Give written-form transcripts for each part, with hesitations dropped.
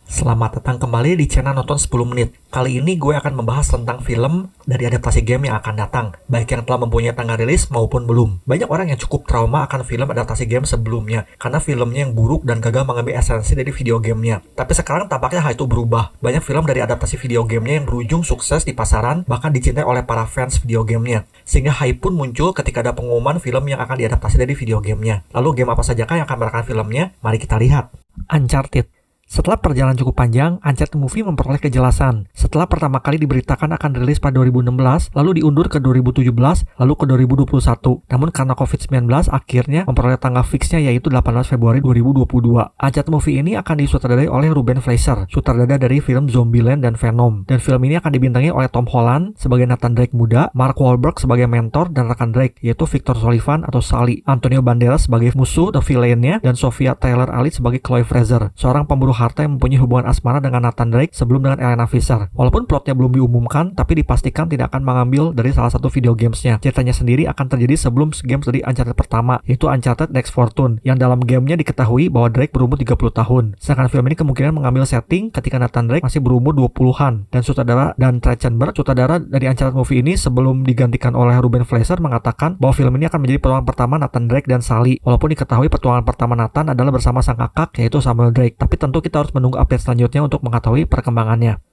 Selamat datang kembali di channel Nonton 10 Menit. Kali ini gue akan membahas tentang film dari adaptasi game yang akan datang, baik yang telah mempunyai tanggal rilis maupun belum. Banyak orang yang cukup trauma akan film adaptasi game sebelumnya, karena filmnya yang buruk dan gagal mengambil esensi dari video gamenya. Tapi sekarang tampaknya hal itu berubah. Banyak film dari adaptasi video gamenya yang berujung sukses di pasaran, bahkan dicintai oleh para fans video gamenya. Sehingga hype pun muncul ketika ada pengumuman film yang akan diadaptasi dari video gamenya. Lalu game apa sajakah yang akan merekam filmnya? Mari kita lihat. Uncharted. Setelah perjalanan cukup panjang, Uncharted Movie memperoleh kejelasan. Setelah pertama kali diberitakan akan rilis pada 2016, lalu diundur ke 2017, lalu ke 2021. Namun karena COVID-19, akhirnya memperoleh tanggal fixnya yaitu 18 Februari 2022. Uncharted Movie ini akan disutradarai oleh Ruben Fleischer, sutradara dari film Zombieland dan Venom. Dan film ini akan dibintangi oleh Tom Holland sebagai Nathan Drake muda, Mark Wahlberg sebagai mentor dan rekan Drake, yaitu Victor Sullivan atau Sully, Antonio Banderas sebagai musuh atau villainnya, dan Sophia Taylor-Ellis sebagai Chloe Frazer, seorang pemburu harta yang mempunyai hubungan asmara dengan Nathan Drake sebelum dengan Elena Fisher. Walaupun plotnya belum diumumkan, tapi dipastikan tidak akan mengambil dari salah satu video gamesnya. Ceritanya sendiri akan terjadi sebelum games dari Uncharted pertama, yaitu Uncharted Next Fortune, yang dalam gamenya diketahui bahwa Drake berumur 30 tahun. Sedangkan film ini kemungkinan mengambil setting ketika Nathan Drake masih berumur 20-an. Dan sutradara Dan Trachtenberg, sutradara dari Uncharted Movie ini sebelum digantikan oleh Ruben Fleischer, mengatakan bahwa film ini akan menjadi petualangan pertama Nathan Drake dan Sully. Walaupun diketahui petualangan pertama Nathan adalah bersama sang kakak, yaitu Samuel Drake. Tapi tentu kita harus menunggu update selanjutnya untuk mengetahui perkembangannya.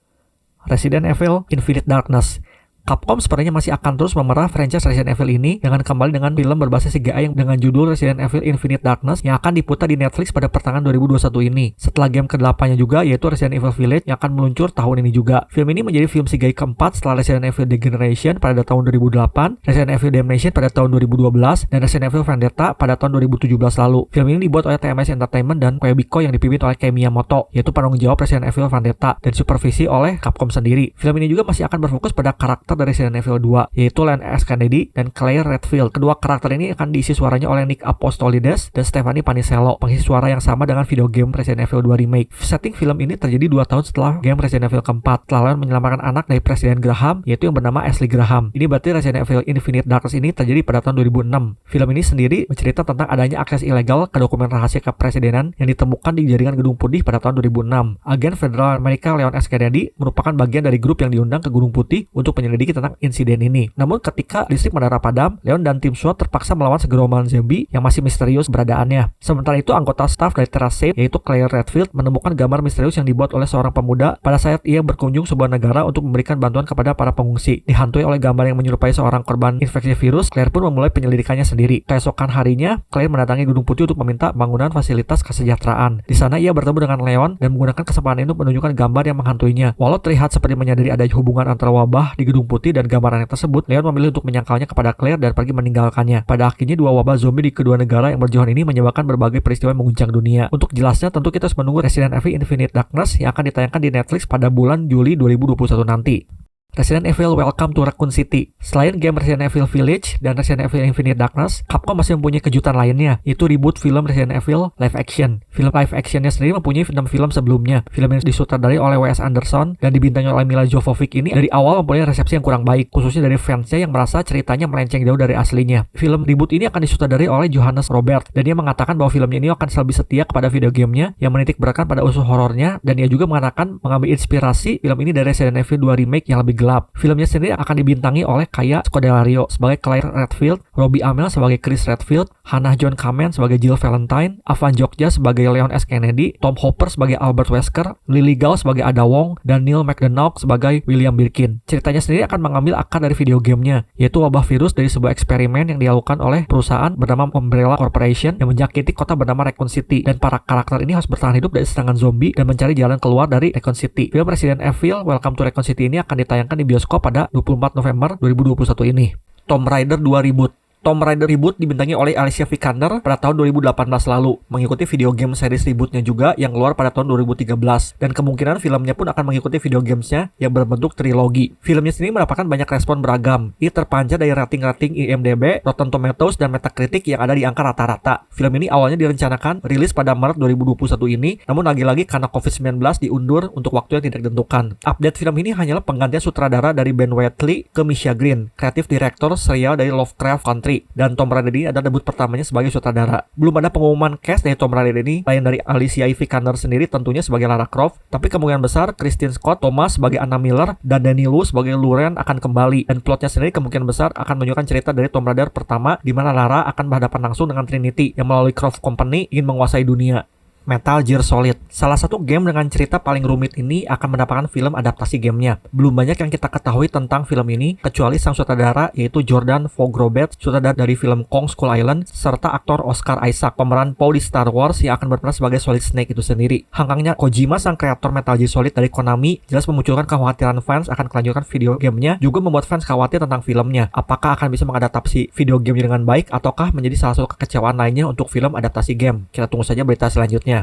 Resident Evil Infinite Darkness. Capcom sepertinya masih akan terus memerah franchise Resident Evil ini dengan kembali dengan film berbasis CGI yang dengan judul Resident Evil Infinite Darkness yang akan diputar di Netflix pada pertengahan 2021 ini. Setelah game ke-8-nya juga, yaitu Resident Evil Village yang akan meluncur tahun ini juga. Film ini menjadi film CGI keempat setelah Resident Evil Degeneration pada tahun 2008, Resident Evil Damnation pada tahun 2012, dan Resident Evil Vendetta pada tahun 2017 lalu. Film ini dibuat oleh TMS Entertainment dan Quebico yang dipimpin oleh Kei Miyamoto, yaitu penanggung jawab Resident Evil Vendetta, dan supervisi oleh Capcom sendiri. Film ini juga masih akan berfokus pada karakter dari Resident Evil 2, yaitu Leon S. Kennedy dan Claire Redfield. Kedua karakter ini akan diisi suaranya oleh Nick Apostolides dan Stephanie Panisello, pengisi suara yang sama dengan video game Resident Evil 2 Remake. Setting film ini terjadi 2 tahun setelah game Resident Evil keempat, setelah Leon menyelamatkan anak dari Presiden Graham, yaitu yang bernama Ashley Graham. Ini berarti Resident Evil Infinite Darkness ini terjadi pada tahun 2006. Film ini sendiri mencerita tentang adanya akses ilegal ke dokumen rahasia kepresidenan yang ditemukan di jaringan Gedung Putih pada tahun 2006. Agen Federal Amerika Leon S. Kennedy merupakan bagian dari grup yang diundang ke Gunung Putih untuk menyelidiki tentang insiden ini. Namun ketika listrik mendarat padam, Leon dan tim SWAT terpaksa melawan segerombolan zombie yang masih misterius beradaannya. Sementara itu, anggota staf dari Terrace, yaitu Claire Redfield, menemukan gambar misterius yang dibuat oleh seorang pemuda pada saat ia berkunjung sebuah negara untuk memberikan bantuan kepada para pengungsi. Dihantui oleh gambar yang menyerupai seorang korban infeksi virus, Claire pun memulai penyelidikannya sendiri. Keesokan harinya, Claire mendatangi Gunung Putih untuk meminta bangunan fasilitas kesejahteraan. Di sana ia bertemu dengan Leon dan menggunakan kesempatan itu menunjukkan gambar yang menghantuinya. Walau terlihat seperti menyadari ada hubungan antara wabah di Gedung Putih dan gambaran tersebut, Leon memilih untuk menyangkalnya kepada Claire dan pergi meninggalkannya. Pada akhirnya, dua wabah zombie di kedua negara yang berjauhan ini menyebabkan berbagai peristiwa yang mengguncang dunia. Untuk jelasnya, tentu kita harus menunggu Resident Evil Infinite Darkness yang akan ditayangkan di Netflix pada bulan Juli 2021 nanti. Resident Evil Welcome to Raccoon City. Selain game Resident Evil Village dan Resident Evil Infinite Darkness, Capcom masih mempunyai kejutan lainnya, yaitu reboot film Resident Evil live action. Film live actionnya sendiri mempunyai 6 film sebelumnya. Film yang disutradarai oleh Wes Anderson dan dibintangi oleh Mila Jovovich ini dari awal mempunyai resepsi yang kurang baik, khususnya dari fansnya yang merasa ceritanya melenceng jauh dari aslinya. Film reboot ini akan disutradarai oleh Johannes Robert, dan dia mengatakan bahwa filmnya ini akan lebih setia kepada video gamenya yang menitik beratkan pada unsur horornya, dan dia juga mengatakan mengambil inspirasi film ini dari Resident Evil 2 Remake yang lebih gelap. Filmnya sendiri akan dibintangi oleh Kaya Scodelario sebagai Claire Redfield, Robbie Amell sebagai Chris Redfield, Hannah John Kamen sebagai Jill Valentine, Avan Jogja sebagai Leon S. Kennedy, Tom Hopper sebagai Albert Wesker, Lily Gao sebagai Ada Wong, dan Neil McDonough sebagai William Birkin. Ceritanya sendiri akan mengambil akar dari video gamenya, yaitu wabah virus dari sebuah eksperimen yang dilakukan oleh perusahaan bernama Umbrella Corporation yang menjangkiti kota bernama Raccoon City, dan para karakter ini harus bertahan hidup dari serangan zombie dan mencari jalan keluar dari Raccoon City. Film Resident Evil Welcome to Raccoon City ini akan ditayangkan di bioskop pada 24 November 2021 ini. Tomb Raider 2 Reboot. Tomb Raider Reboot dibintangi oleh Alicia Vikander pada tahun 2018 lalu, mengikuti video game series rebootnya juga yang keluar pada tahun 2013, dan kemungkinan filmnya pun akan mengikuti video gamesnya yang berbentuk trilogi. Filmnya sendiri mendapatkan banyak respon beragam. Ini terpancar dari rating-rating IMDb, Rotten Tomatoes, dan Metacritic yang ada di angka rata-rata. Film ini awalnya direncanakan rilis pada Maret 2021 ini, namun lagi-lagi karena COVID-19 diundur untuk waktu yang tidak ditentukan. Update film ini hanyalah penggantian sutradara dari Ben Wheatley ke Misha Green, kreatif direktur serial dari Lovecraft Country, seri. Dan Tomb Raider ini adalah debut pertamanya sebagai sutradara. Belum ada pengumuman cast dari Tomb Raider ini lain dari Alicia Vikander sendiri tentunya sebagai Lara Croft, tapi kemungkinan besar Kristen Scott Thomas sebagai Anna Miller dan Danny Liu sebagai Lauren akan kembali. Dan plotnya sendiri kemungkinan besar akan menunjukkan cerita dari Tomb Raider pertama di mana Lara akan berhadapan langsung dengan Trinity yang melalui Croft Company ingin menguasai dunia. Metal Gear Solid. Salah satu game dengan cerita paling rumit ini akan mendapatkan film adaptasi gamenya. Belum banyak yang kita ketahui tentang film ini, kecuali sang sutradara yaitu Jordan Vogt-Roberts, sutradara dari film Kong Skull Island, serta aktor Oscar Isaac, pemeran Poe di Star Wars yang akan berperan sebagai Solid Snake itu sendiri. Hangkangnya Kojima, sang kreator Metal Gear Solid dari Konami, jelas memunculkan kekhawatiran fans akan kelanjutan video gamenya, juga membuat fans khawatir tentang filmnya. Apakah akan bisa mengadaptasi video game dengan baik, ataukah menjadi salah satu kekecewaan lainnya untuk film adaptasi game? Kita tunggu saja berita selanjutnya.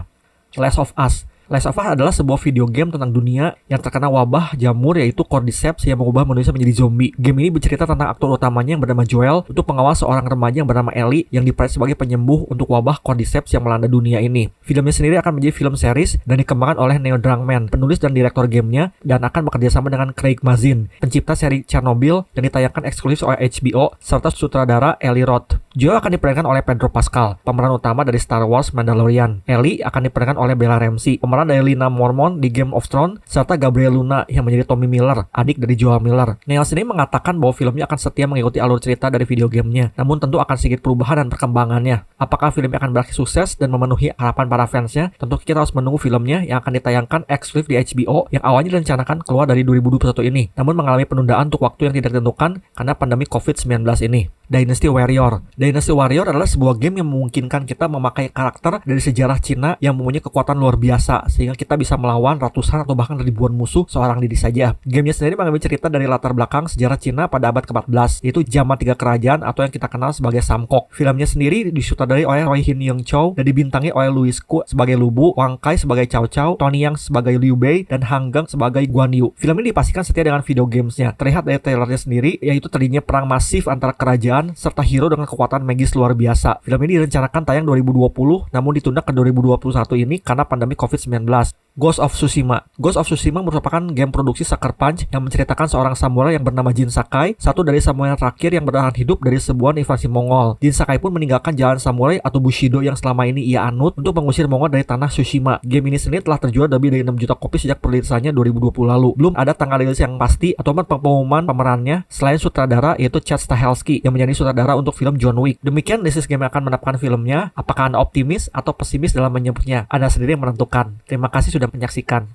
Last of Us. Last of Us adalah sebuah video game tentang dunia yang terkena wabah jamur yaitu Cordyceps yang mengubah manusia menjadi zombie. Game ini bercerita tentang aktor utamanya yang bernama Joel untuk mengawal seorang remaja yang bernama Ellie yang dipercaya sebagai penyembuh untuk wabah Cordyceps yang melanda dunia ini. Filmnya sendiri akan menjadi film series dan dikembangkan oleh Neil Druckmann, penulis dan direktur gamenya, dan akan bekerja sama dengan Craig Mazin, pencipta seri Chernobyl yang ditayangkan eksklusif oleh HBO, serta sutradara Eli Roth. Joel akan diperankan oleh Pedro Pascal, pemeran utama dari Star Wars Mandalorian. Ellie akan diperankan oleh Bella Ramsey, pemeran dari Lina Mormont di Game of Thrones, serta Gabriel Luna yang menjadi Tommy Miller, adik dari Joel Miller. Neil sendiri mengatakan bahwa filmnya akan setia mengikuti alur cerita dari video gamenya, namun tentu akan sedikit perubahan dan perkembangannya. Apakah film akan berakhir sukses dan memenuhi harapan para fansnya? Tentu kita harus menunggu filmnya yang akan ditayangkan eksklusif di HBO yang awalnya direncanakan keluar dari 2021 ini, namun mengalami penundaan untuk waktu yang tidak ditentukan karena pandemi COVID-19 ini. Dynasty Warrior. Dynasty Warrior adalah sebuah game yang memungkinkan kita memakai karakter dari sejarah Cina yang mempunyai kekuatan luar biasa sehingga kita bisa melawan ratusan atau bahkan ribuan musuh seorang diri saja. Gamenya sendiri mengambil cerita dari latar belakang sejarah Cina pada abad ke-14, yaitu zaman 3 kerajaan atau yang kita kenal sebagai Samkok. Filmnya sendiri disutradarai oleh Roy Hin Young Cho dan dibintangi oleh Louis Koo sebagai Lu Bu, Wang Kai sebagai Cao Cao, Tony Yang sebagai Liu Bei, dan Han Gang sebagai Guan Yu. Film ini dipastikan setia dengan video gamesnya. Terlihat dari trailernya sendiri, yaitu terjadinya perang masif antara kerajaan serta hero dengan kekuatan magis luar biasa. Film ini direncanakan tayang 2020, namun ditunda ke 2021 ini karena pandemi COVID-19. Ghost of Tsushima. Ghost of Tsushima merupakan game produksi Sucker Punch yang menceritakan seorang samurai yang bernama Jin Sakai, satu dari samurai terakhir yang bertahan hidup dari sebuah invasi Mongol. Jin Sakai pun meninggalkan jalan samurai atau Bushido yang selama ini ia anut untuk mengusir Mongol dari tanah Tsushima. Game ini sendiri telah terjual lebih dari 6 juta kopi sejak perilisannya 2020 lalu. Belum ada tanggal rilis yang pasti atau pengumuman pemerannya selain sutradara yaitu Chad Stahelski yang menjadi sutradara untuk film John Wick. Demikian This Is Game akan mendapatkan filmnya. Apakah Anda optimis atau pesimis dalam menyebutnya? Anda sendiri yang menentukan. Terima kasih sudah menyaksikan.